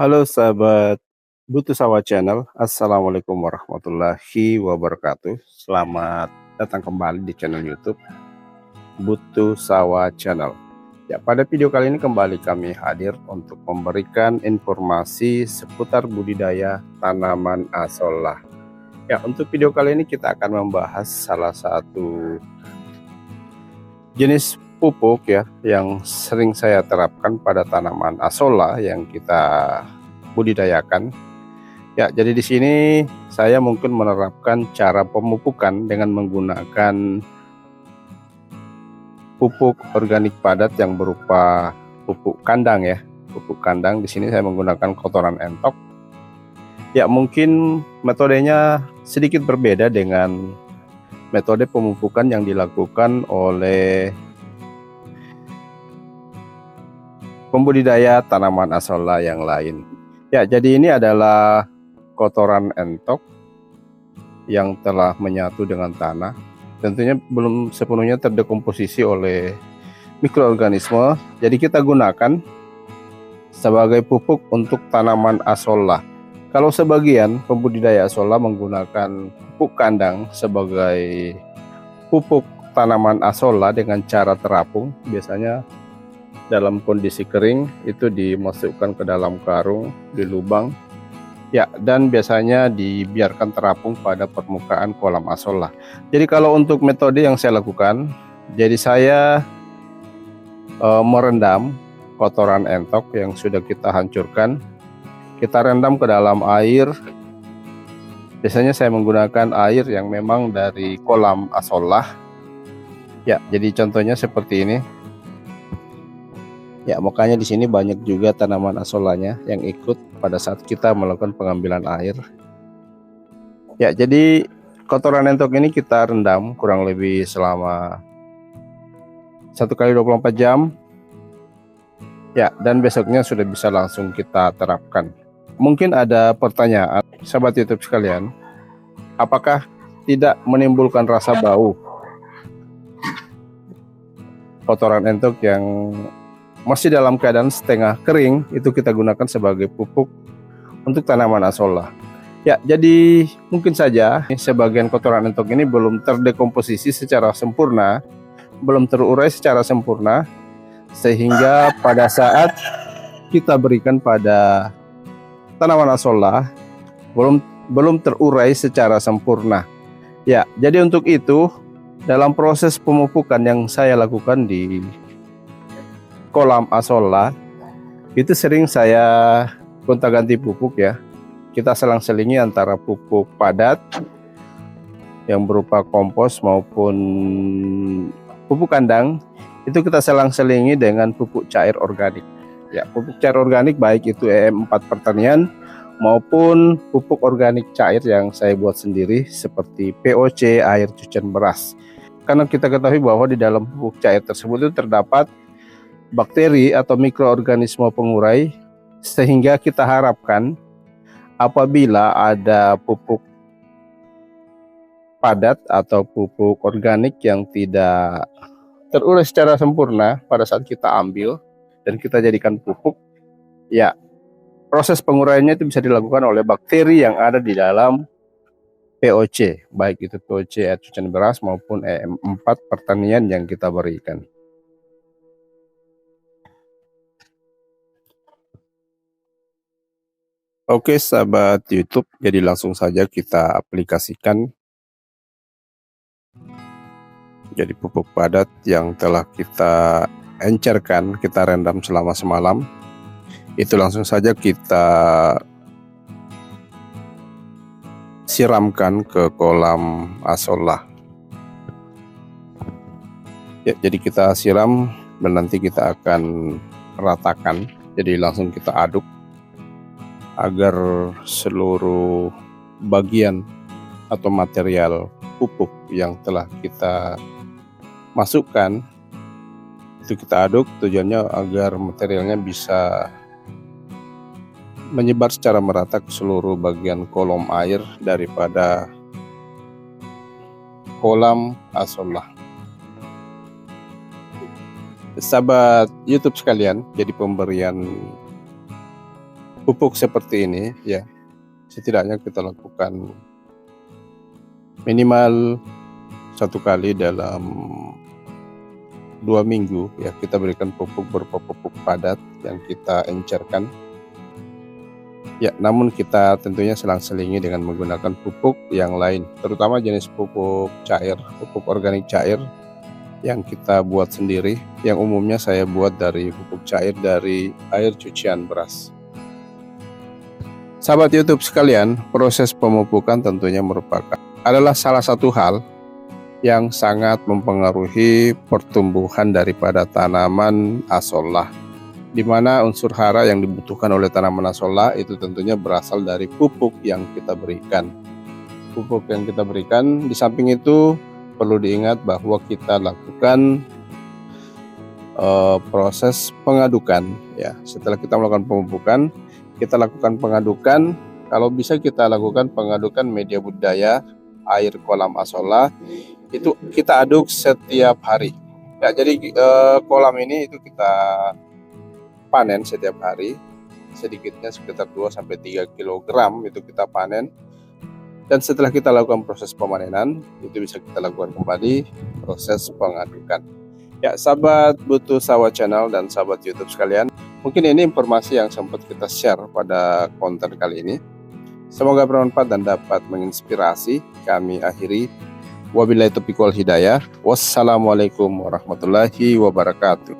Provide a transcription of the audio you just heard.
Halo sahabat Butuh Sawah Channel, Assalamualaikum warahmatullahi wabarakatuh. Selamat datang kembali di channel YouTube Butuh Sawah Channel. Ya, pada video kali ini kembali kami hadir untuk memberikan informasi seputar budidaya tanaman asollah. Ya, untuk video kali ini kita akan membahas salah satu jenis pupuk ya yang sering saya terapkan pada tanaman asollah yang kita budidayakan. Ya, jadi di sini saya mungkin menerapkan cara pemupukan dengan menggunakan pupuk organik padat yang berupa pupuk kandang ya. Pupuk kandang di sini saya menggunakan kotoran entok. Ya, mungkin metodenya sedikit berbeda dengan metode pemupukan yang dilakukan oleh pembudidaya tanaman asollah yang lain. Ya, jadi ini adalah kotoran entok yang telah menyatu dengan tanah, tentunya belum sepenuhnya terdekomposisi oleh mikroorganisme, jadi kita gunakan sebagai pupuk untuk tanaman asollah. Kalau sebagian pembudidaya asollah menggunakan pupuk kandang sebagai pupuk tanaman asollah dengan cara terapung, biasanya dalam kondisi kering itu dimasukkan ke dalam karung di lubang. Ya, dan biasanya dibiarkan terapung pada permukaan kolam asollah. Jadi kalau untuk metode yang saya lakukan, jadi saya merendam kotoran entok yang sudah kita hancurkan, kita rendam ke dalam air. Biasanya saya menggunakan air yang memang dari kolam asollah. Ya, jadi contohnya seperti ini. Ya, makanya di sini banyak juga tanaman asollanya yang ikut pada saat kita melakukan pengambilan air. Ya, jadi kotoran entok ini kita rendam kurang lebih selama 1 kali 24 jam. Ya, dan besoknya sudah bisa langsung kita terapkan. Mungkin ada pertanyaan, sahabat YouTube sekalian, apakah tidak menimbulkan rasa bau kotoran entok yang masih dalam keadaan setengah kering itu kita gunakan sebagai pupuk untuk tanaman asollah? Ya, jadi mungkin saja sebagian kotoran entok ini belum terdekomposisi secara sempurna, belum terurai secara sempurna, sehingga pada saat kita berikan pada tanaman asollah belum terurai secara sempurna. Ya, jadi untuk itu dalam proses pemupukan yang saya lakukan di kolam asollah itu sering saya gonta-ganti pupuk ya. Kita selang-selingi antara pupuk padat yang berupa kompos maupun pupuk kandang, itu kita selang-selingi dengan pupuk cair organik. Ya, pupuk cair organik baik itu EM4 pertanian maupun pupuk organik cair yang saya buat sendiri seperti POC air cucian beras. Karena kita ketahui bahwa di dalam pupuk cair tersebut itu terdapat bakteri atau mikroorganisme pengurai, sehingga kita harapkan apabila ada pupuk padat atau pupuk organik yang tidak terurai secara sempurna pada saat kita ambil dan kita jadikan pupuk, ya proses penguraiannya itu bisa dilakukan oleh bakteri yang ada di dalam POC, baik itu POC air cucian beras maupun EM4 pertanian yang kita berikan. Oke sahabat YouTube, jadi langsung saja kita aplikasikan. Jadi pupuk padat yang telah kita encerkan, kita rendam selama semalam, itu langsung saja kita siramkan ke kolam asollah. Ya, jadi kita siram dan nanti kita akan ratakan. Jadi langsung kita aduk agar seluruh bagian atau material pupuk yang telah kita masukkan itu kita aduk, tujuannya agar materialnya bisa menyebar secara merata ke seluruh bagian kolom air daripada kolam asollah. Sahabat YouTube sekalian, jadi pemberian pupuk seperti ini ya, setidaknya kita lakukan minimal 1 kali dalam 2 minggu ya, kita berikan pupuk berupa pupuk padat yang kita encerkan ya, namun kita tentunya selang-selingi dengan menggunakan pupuk yang lain, terutama jenis pupuk cair, pupuk organik cair yang kita buat sendiri, yang umumnya saya buat dari pupuk cair dari air cucian beras. Sahabat YouTube sekalian, proses pemupukan tentunya adalah salah satu hal yang sangat mempengaruhi pertumbuhan daripada tanaman asollah, di mana unsur hara yang dibutuhkan oleh tanaman asollah itu tentunya berasal dari pupuk yang kita berikan. Pupuk yang kita berikan, di samping itu perlu diingat bahwa kita lakukan proses pengadukan ya. Setelah kita melakukan pemupukan, kita lakukan pengadukan. Kalau bisa kita lakukan pengadukan media budidaya air kolam asollah itu kita aduk setiap hari ya. Jadi kolam ini itu kita panen setiap hari, sedikitnya sekitar 2-3 kg itu kita panen. Dan setelah kita lakukan proses pemanenan, itu bisa kita lakukan kembali proses pengadukan. Ya, sahabat Butuh Sawah Channel dan sahabat YouTube sekalian, mungkin ini informasi yang sempat kita share pada konten kali ini. Semoga bermanfaat dan dapat menginspirasi. Kami akhiri. Wabillahi taufiq wal hidayah. Wassalamualaikum warahmatullahi wabarakatuh.